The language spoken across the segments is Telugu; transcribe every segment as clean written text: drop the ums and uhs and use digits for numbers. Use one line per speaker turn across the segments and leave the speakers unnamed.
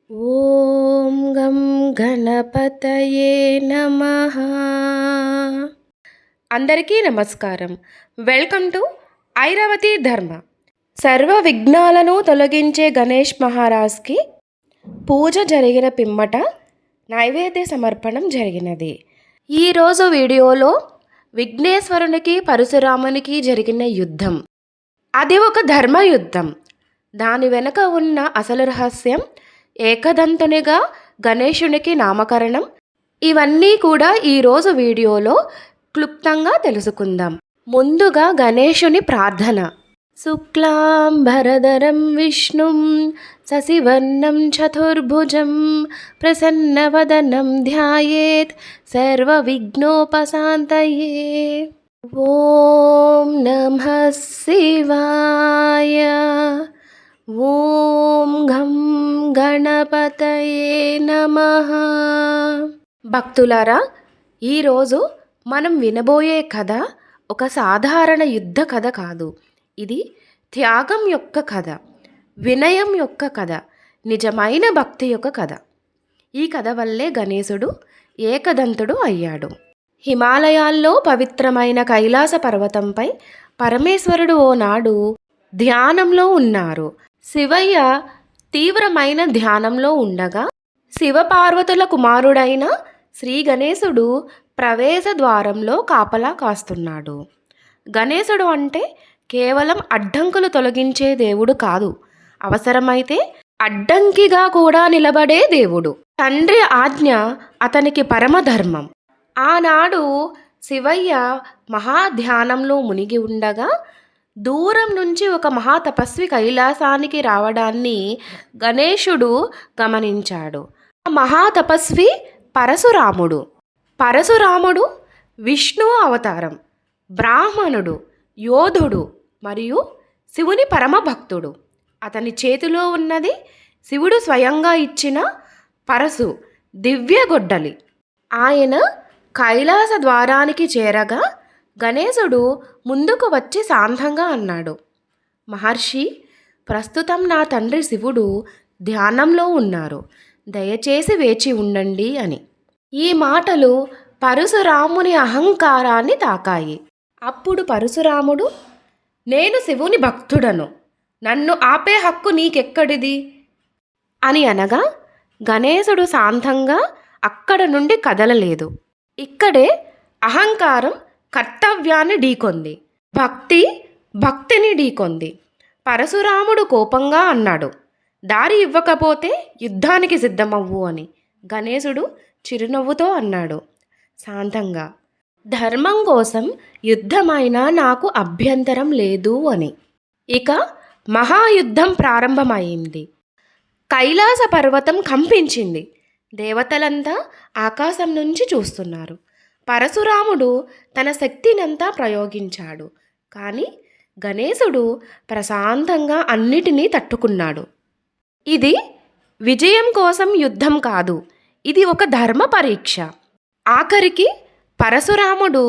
ఓం గం గణపతయే నమః. అందరికీ నమస్కారం. వెల్కమ్ టు ఐరావతి ధర్మ. సర్వ విఘ్నాలను తొలగించే గణేష్ మహారాజ్కి పూజ జరిగిన పిమ్మట నైవేద్య సమర్పణం జరిగినది. ఈరోజు వీడియోలో విఘ్నేశ్వరునికి పరశురామునికి జరిగిన యుద్ధం. అది ఒక ధర్మయుద్ధం. దాని వెనుక ఉన్న అసలు రహస్యం, ఏకదంతునిగా గణేశునికి నామకరణం, ఇవన్నీ కూడా ఈరోజు వీడియోలో క్లుప్తంగా తెలుసుకుందాం. ముందుగా గణేశుని ప్రార్థన. శుక్లాంబరధరం విష్ణుం శశివర్ణం చతుర్భుజం ప్రసన్నవదనం ధ్యాయేత్ సర్వవిఘ్నోపశాంతయే. ఓం నమః శివాయ. ఓం గం గణపతయే నమః. భక్తులారా, ఈరోజు మనం వినబోయే కథ ఒక సాధారణ యుద్ధ కథ కాదు. ఇది త్యాగం యొక్క కథ, వినయం యొక్క కథ, నిజమైన భక్తి యొక్క కథ. ఈ కథ వల్లే గణేశుడు ఏకదంతుడు అయ్యాడు. హిమాలయాల్లో పవిత్రమైన కైలాస పర్వతంపై పరమేశ్వరుడు ఓనాడు ధ్యానంలో ఉన్నారు. శివయ్య తీవ్రమైన ధ్యానంలో ఉండగా శివపార్వతుల కుమారుడైన శ్రీ గణేశుడు ప్రవేశ ద్వారంలో కాపలా కాస్తున్నాడు. గణేశుడు అంటే కేవలం అడ్డంకులు తొలగించే దేవుడు కాదు, అవసరమైతే అడ్డంకిగా కూడా నిలబడే దేవుడు. తండ్రి ఆజ్ఞ అతనికి పరమధర్మం. ఆనాడు శివయ్య మహాధ్యానంలో మునిగి ఉండగా దూరం నుంచి ఒక మహాతపస్వి కైలాసానికి రావడాన్ని గణేశుడు గమనించాడు. ఆ మహాతపస్వి పరశురాముడు. పరశురాముడు విష్ణు అవతారం, బ్రాహ్మణుడు, యోధుడు మరియు శివుని పరమభక్తుడు. అతని చేతిలో ఉన్నది శివుడు స్వయంగా ఇచ్చిన పరశు దివ్యగొడ్డలి. ఆయన కైలాస ద్వారానికి చేరగా గణేశుడు ముందుకు వచ్చి శాంతంగా అన్నాడు, మహర్షి, ప్రస్తుతం నా తండ్రి శివుడు ధ్యానంలో ఉన్నారు, దయచేసి వేచి ఉండండి అని. ఈ మాటలు పరశురాముని అహంకారాన్ని తాకాయి. అప్పుడు పరశురాముడు, నేను శివుని భక్తుడను, నన్ను ఆపే హక్కు నీకెక్కడిది అని అనగా గణేశుడు శాంతంగా అక్కడ నుండి కదలలేదు. ఇక్కడే అహంకారం కర్తవ్యాన్ని ఢీకొంది, భక్తి భక్తిని ఢీకొంది. పరశురాముడు కోపంగా అన్నాడు, దారి ఇవ్వకపోతే యుద్ధానికి సిద్ధమవ్వు అని. గణేశుడు చిరునవ్వుతో అన్నాడు శాంతంగా, ధర్మం కోసం యుద్ధమైనా నాకు అభ్యంతరం లేదు అని. ఇక మహాయుద్ధం ప్రారంభమైంది. కైలాస పర్వతం కంపించింది. దేవతలంతా ఆకాశం నుంచి చూస్తున్నారు. పరశురాముడు తన శక్తినంతా ప్రయోగించాడు, కానీ గణేశుడు ప్రశాంతంగా అన్నిటినీ తట్టుకున్నాడు. ఇది విజయం కోసం యుద్ధం కాదు, ఇది ఒక ధర్మ పరీక్ష. ఆఖరికి పరశురాముడు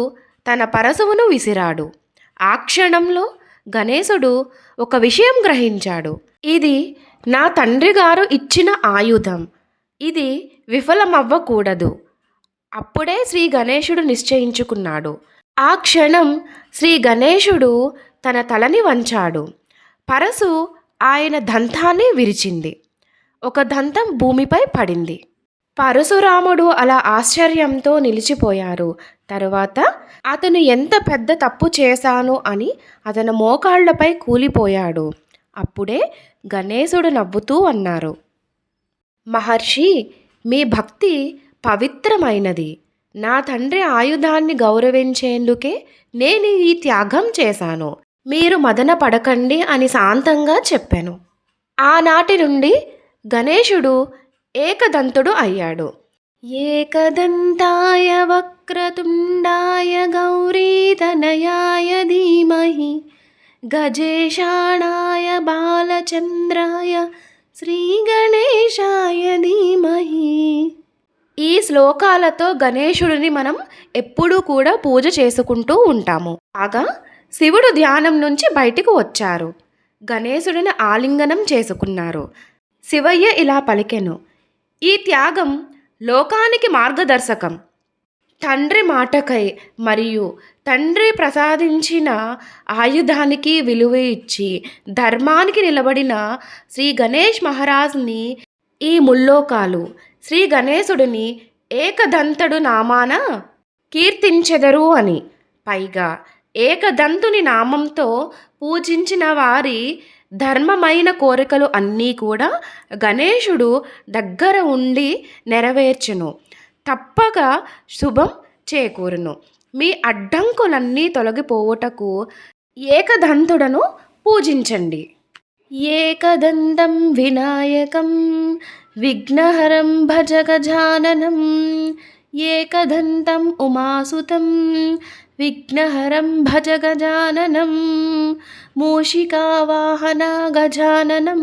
తన పరశువును విసిరాడు. ఆ క్షణంలో గణేశుడు ఒక విషయం గ్రహించాడు, ఇది నా తండ్రి గారు ఇచ్చిన ఆయుధం, ఇది విఫలమవ్వకూడదు. అప్పుడే శ్రీ గణేశుడు నిశ్చయించుకున్నాడు. ఆ క్షణం శ్రీ గణేశుడు తన తలని వంచాడు. పరశు ఆయన దంతాన్ని విరిచింది. ఒక దంతం భూమిపై పడింది. పరశురాముడు అలా ఆశ్చర్యంతో నిలిచిపోయారు. తరువాత అతను ఎంత పెద్ద తప్పు చేశాను అని అతని మోకాళ్లపై కూలిపోయాడు. అప్పుడే గణేశుడు నవ్వుతూ అన్నారు, మహర్షి, మీ భక్తి పవిత్రమైనది. నా తండ్రి ఆయుధాన్ని గౌరవించేందుకే నేను ఈ త్యాగం చేశాను. మీరు మదన పడకండి అని శాంతంగా చెప్పాను. ఆనాటి నుండి గణేశుడు ఏకదంతుడు అయ్యాడు. ఏకదంతాయ వక్రతుండాయ గౌరీతనయాయ ధీమహి గజేశాణాయ బాలచంద్రాయ శ్రీగణేశాయ ధీమహి. ఈ శ్లోకాలతో గణేశుడిని మనం ఎప్పుడూ కూడా పూజ చేసుకుంటూ ఉంటాము. కాగా శివుడు ధ్యానం నుంచి బయటికి వచ్చారు. గణేశుడిని ఆలింగనం చేసుకున్నారు. శివయ్య ఇలా పలికెను, ఈ త్యాగం లోకానికి మార్గదర్శకం. తండ్రి మాటకై మరియు తండ్రి ప్రసాదించిన ఆయుధానికి విలువ ఇచ్చి ధర్మానికి నిలబడిన శ్రీ గణేష్ మహారాజ్ని ఈ ముల్లోకాలు శ్రీ గణేశుడిని ఏకదంతుడు నామాన కీర్తించెదరు అని. పైగా ఏకదంతుని నామంతో పూజించిన వారి ధర్మమైన కోరికలు అన్నీ కూడా గణేశుడు దగ్గర ఉండి నెరవేర్చును, తప్పక శుభం చేకూరును. మీ అడ్డంకులన్నీ తొలగిపోవుటకు ఏకదంతుడను పూజించండి. ఏకదంతం వినాయకం విఘ్నహరం భజ గజాననం, ఏకదంతం ఉమాసుతం విఘ్నహరం భజ గజాననం, మూషికావాహన గజాననం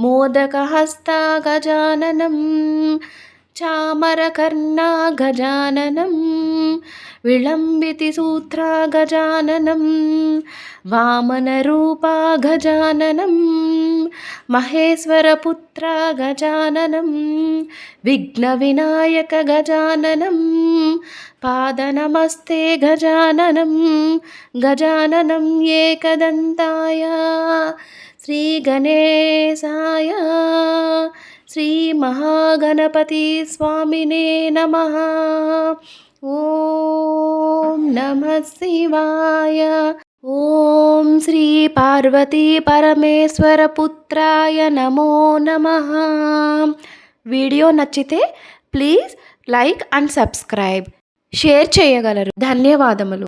మోదకహస్త గజాననం, చామరకర్ణ గజాననం విళంబితిసూత్ర గజాననం, వామనరూప గజాననం మహేశ్వరపుత్ర గజాననం, విఘ్నవినాయక గజాననం పాదనమస్తే గజాననం, గజాననం ఏకదంతాయ శ్రీ గణేశాయ శ్రీ మహాగణపతి స్వామినే నమః. ఓం నమః శివాయ. ఓం శ్రీ పార్వతీ పరమేశ్వర పుత్రాయ నమో నమః. వీడియో నచ్చితే please like and subscribe, share చేయగలరు. ధన్యవాదములు.